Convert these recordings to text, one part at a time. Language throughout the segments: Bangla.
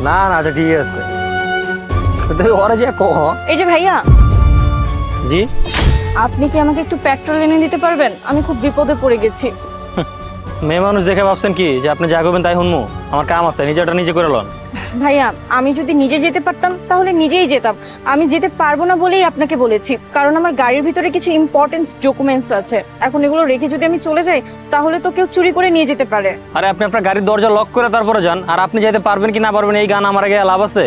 না না, আচ্ছা ঠিক আছে। ওরা যে এই যে ভাইয়া, জি আপনি কি আমাকে একটু পেট্রোল এনে দিতে পারবেন? আমি খুব বিপদে পড়ে গেছি। মেয়ে মানুষ দেখে ভাবছেন কি যে আপনি যা করবেন তাই শুনবো? আমার কাম আছে, নিজেটা নিজে করে লন। ভাইয়া, আমি যদি নিজে যেতে পারতাম তাহলে নিজেই যেতাম। আমি যেতে পারবো না বলেই আপনাকে বলেছি, কারণ আমার গাড়ির ভিতরে কিছু ইম্পর্টেন্ট ডকুমেন্টস আছে। এখন এগুলো রেখে যদি আমি চলে যাই তাহলে তো কেউ চুরি করে নিয়ে যেতে পারে। আরে আপনি আপনার গাড়ির দরজা লক করে তারপরে যান, আর আপনি যেতে পারবেন কি না পারবেন এই গান আমার আগে লাভ আছে?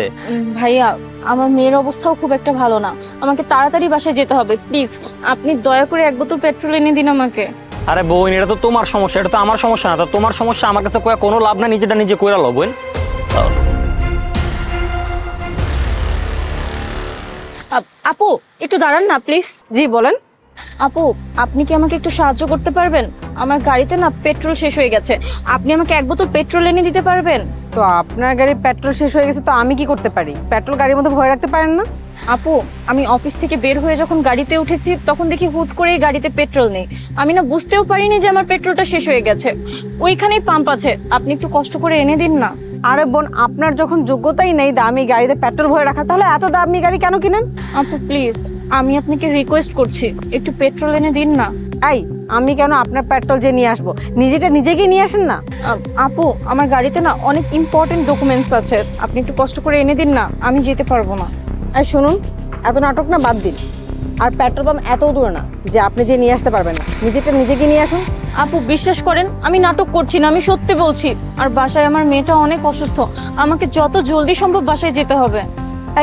ভাইয়া, আমার মেয়ের অবস্থাও খুব একটা ভালো না, আমাকে তাড়াতাড়ি বাসায় যেতে হবে। প্লিজ আপনি দয়া করে 1 বোতল পেট্রোল এনে দিন আমাকে। আরে বোন, এটা তো তোমার সমস্যা, এটা তো আমার সমস্যা না। তো তোমার সমস্যা আমার কাছে কয়ে কোনো লাভ না, নিজেটা নিজে কইরা লো বোন। আপু একটু দাঁড়ান না প্লিজ। জি বলেন। আপু, আপনি কি আমাকে একটু সাহায্য করতে পারবেন? আমার গাড়িতে না পেট্রোল শেষ হয়ে গেছে, আপনি আমাকে 1 বোতল পেট্রোল এনে দিতে পারবেন? তো আপনার গাড়ির পেট্রোল শেষ হয়ে গেছে, তো আমি কি করতে পারি? পেট্রোল গাড়ির মধ্যে ভরে রাখতে পারেন না? আপু, আমি অফিস থেকে বের হয়ে যখন গাড়িতে উঠেছি তখন দেখি হুট করেই গাড়িতে পেট্রোল নেই। আমি না বুঝতেও পারিনি যে আমার পেট্রোলটা শেষ হয়ে গেছে। ওইখানেই পাম্প আছে, আপনি একটু কষ্ট করে এনে দিন না। আরে বোন, আপনার যখন যোগ্যতাই নেই দামি গাড়িতে পেট্রোল ভরে রাখা, তাহলে এত দামি গাড়ি কেন কিনেন? আপু প্লিজ, আমি আপনাকে রিকোয়েস্ট করছি, একটু পেট্রোল এনে দিন না। এই, আমি কেন আপনার পেট্রোল যে নিয়ে আসবো? নিজেটা নিজেকেই নিয়ে আসেন না। আপু, আমার গাড়িতে না অনেক ইম্পর্টেন্ট ডকুমেন্টস আছে, আপনি একটু কষ্ট করে এনে দিন না, আমি যেতে পারবো না। এই শুনুন, এত নাটক না বাদ দিন। আর পেট্রোল পাম্প এত দূরে না যে আপনি যে নিয়ে আসতে পারবেন না, নিজেটা নিজেকে নিয়ে আসুন। আপু বিশ্বাস করেন, আমি নাটক করছি না, আমি সত্যি বলছি। আর বাসায় আমার মেয়েটা অনেক অসুস্থ, আমাকে যত জলদি সম্ভব বাসায় যেতে হবে।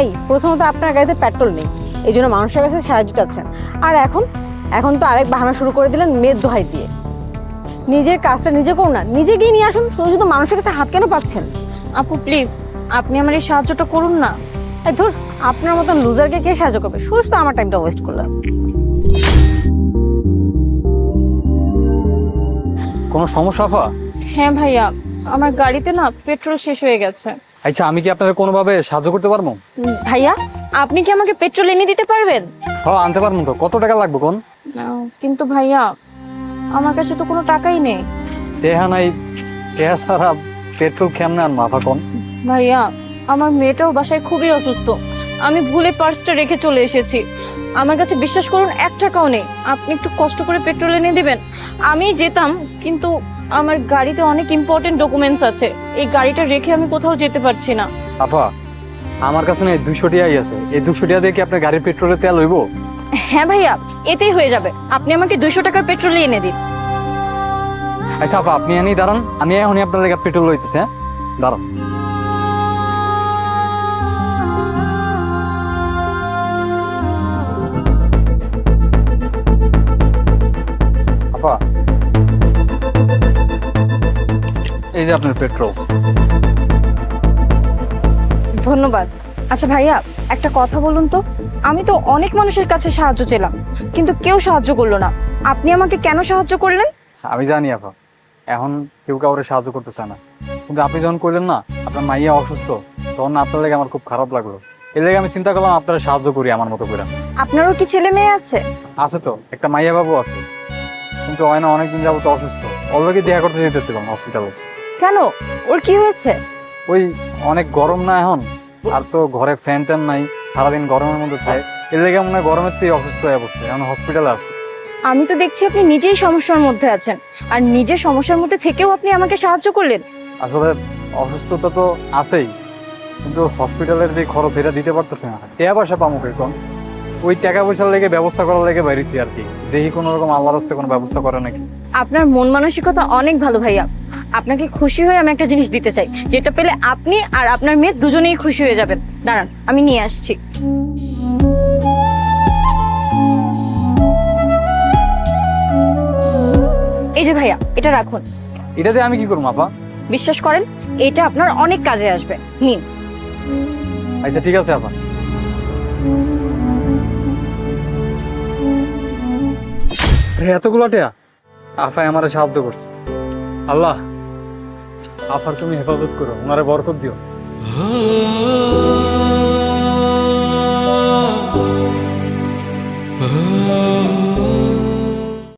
এই, প্রথমত আপনার গাড়িতে পেট্রোল নেই, এই জন্য মানুষের কাছে সাহায্য চাচ্ছেন। আর এখন তো আরেক বাহানা শুরু করে দিলেন মেয়ের দোহাই দিয়ে। নিজের কাজটা নিজে করুন না, নিজে গিয়ে নিয়ে আসুন। শুধু শুধু মানুষের কাছে হাত কেন পাচ্ছেন? আপু প্লিজ, আপনি আমার এই সাহায্যটা করুন না। এই ধুর, আপনার মতন লুজারকে কে সাহায্য করবে? শুধু শুধু আমার টাইমটা ওয়েস্ট করলাম। কোনো সমস্যা আফা? হ্যাঁ ভাইয়া, আমার গাড়িতে না পেট্রোল শেষ হয়ে গেছে। আচ্ছা, আমি কি আপনাদের কোনোভাবে সাহায্য করতে পারবো? ভাইয়া, আপনি কি আমাকে পেট্রোল এনে দিতে পারবেন? হ্যাঁ, আনতে পারবো। তো কত টাকা লাগবে কোন? কিন্তু ভাইয়া, আমার কাছে তো কোনো টাকাই নেই। টেহা নাই, টেহা ছাড়া পেট্রোল কেমনে আনবো আফা কোন? ভাইয়া, আমার মেয়েটাও বাসায় খুবই অসুস্থ, আমি ভুলে পার্সটা রেখে চলে এসেছি। আমার কাছে বিশ্বাস করুন 1 টাকাও নেই, আপনি একটু কষ্ট করে পেট্রোল এনে দিবেন। আমি যেতাম, কিন্তু আমার গাড়িতে অনেক ইম্পর্টেন্ট ডকুমেন্টস আছে, এই গাড়িটা রেখে আমি কোথাও যেতে পারছি না। আফা, আমার কাছে নেই 200 টাকাই আছে। এই 200 টাকা দিয়ে কি আপনার গাড়ির পেট্রোলের তেল হইব? হ্যাঁ ভাইয়া, এতেই হয়ে যাবে, আপনি আমাকে 200 টাকার পেট্রোলই এনে দিন। আচ্ছা আফা, আপনি এনে দাঁড়ান, আমি এখনই আপনার লেগে পেট্রোল লইতেছি। হ্যাঁ, দাঁড়ান। আপা, এই যে আপনার পেট্রোল। ধন্যবাদ। আচ্ছা ভাইয়া, একটা কথা বলুন তো, আমি তো অনেক মানুষের কাছে সাহায্য চেলাম, কিন্তু কেউ সাহায্য করলো না, আপনি আমাকে কেন সাহায্য করলেন? আমি জানি আপা, এখন কেউ কাউরে সাহায্য করতে চায় না, কিন্তু আপনি যখন কইলেন না আপনার মাইয়া অসুস্থ, তখন আপনার লেগে আমার খুব খারাপ লাগলো। এর লেগে আমি চিন্তা করলাম আপনারা সাহায্য করি আমার মতো করে। আপনারও কি ছেলে মেয়ে আছে? আছে তো, একটা মাইয়া বাবু আছে, কিন্তু হয় না, অনেকদিন যাবো তো অসুস্থ। অলরেডি দেখা করতে যেতেছিলাম হসপিটালে। কেন, ওর কি হয়েছে? ওই অনেক গরম না এখন, আর তো ঘরে ফ্যান ট্যান নাই, সারাদিন গরমের মধ্যে থাকে, এর লেগে মনে হয় গরমের থেকে অসুস্থ হয়ে পড়ছে, এখন হসপিটালে আছে। আমি তো দেখছি আপনি নিজেই সমস্যার মধ্যে আছেন, আর নিজের সমস্যার মধ্যে থেকেও আপনি আমাকে সাহায্য করলেন। আসলে অসুস্থতা তো আছেই, কিন্তু হসপিটালের যে খরচ এটা দিতে পারতেছে না। টাকা পয়সা পাবো কম, ওই টাকা পয়সার লেগে ব্যবস্থা করার লেগে বাইরেছি আর কি। দেখি কোনো রকম আল্লাহর হস্তে কোনো ব্যবস্থা করে নাকি। আপনার মন মানসিকতা অনেক ভালো ভাইয়া, আপনাকে খুশি হয়ে আমি একটা জিনিস দিতে চাই, যেটা পেলে আপনি আর আপনার মেয়ে দুজনেই খুশি হয়ে যাবেন। দাঁড়ান, আমি নিয়ে আসছি। এই যে ভাইয়া, এটা রাখুন। এটাতে আমি কি করবো আপা? বিশ্বাস করেন, এটা আপনার অনেক কাজে আসবে, নিন। আচ্ছা ঠিক আছে আপা। এতগুলো টেয়া আফায় আমার সাহায্য করছে। আল্লাহ, আফার তুমি হেফাজত করো, ওনারে বরকত দিও। oh